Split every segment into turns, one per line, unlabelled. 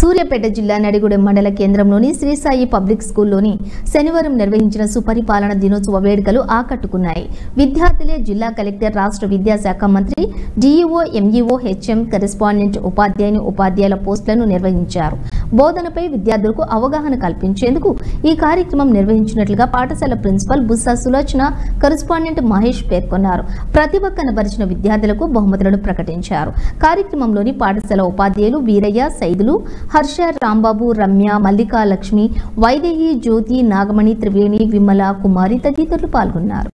సూర్యాపేట జిల్లా నడిగూడెం మండల కేంద్రంలోని శ్రీ సాయి పబ్లిక్ స్కూల్లోని శనివారం నిర్వహించిన సుపరిపాలన దినోత్సవ వేడుకలు ఆకట్టుకున్నాయి. విద్యార్థులే జిల్లా కలెక్టర్, రాష్ట్ర విద్యాశాఖ మంత్రి, డిఈఓ, ఎంఈఓ, హెచ్ఎం, కరెస్పాండెంట్, ఉపాధ్యాయుల పోస్టులను నిర్వహించారు. బోధనపై విద్యార్థులకు అవగాహన కల్పించేందుకు ఈ కార్యక్రమం నిర్వహించినట్లుగా పాఠశాల ప్రిన్సిపల్ బుస్సా సులోచన, కరెస్పాండెంట్ మహేష్ పేర్కొన్నారు. ప్రతిభ కనబరిచిన విద్యార్థులకు బహుమతులను ప్రకటించారు. కార్యక్రమంలోని పాఠశాల ఉపాధ్యాయులు వీరయ్య, సైదులు, హర్ష, రాంబాబు, రమ్య, మల్లికా, లక్ష్మి, వైదేహి, జ్యోతి, నాగమణి, త్రివేణి, విమల, కుమారి తదితరులు పాల్గొన్నారు.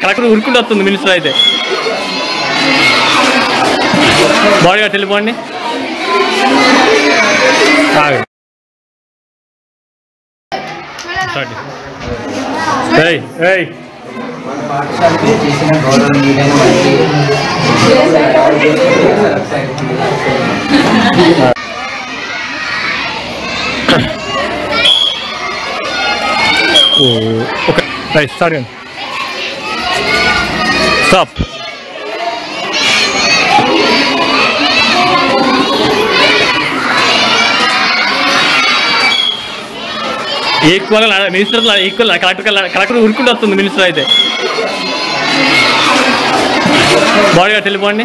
కలెక్టర్ ఉరుకుంటూ వస్తుంది మినిస్టర్ అయితే బాడీగా వెళ్ళిపోండి.
పాఠశాలకి చేసిన గౌరవనీయులైన
స్టాప్. కలెక్టర్ ఉరుకుంటూ వస్తుంది మినిస్టర్ అయితే బాడీగా వెళ్ళిపోండి.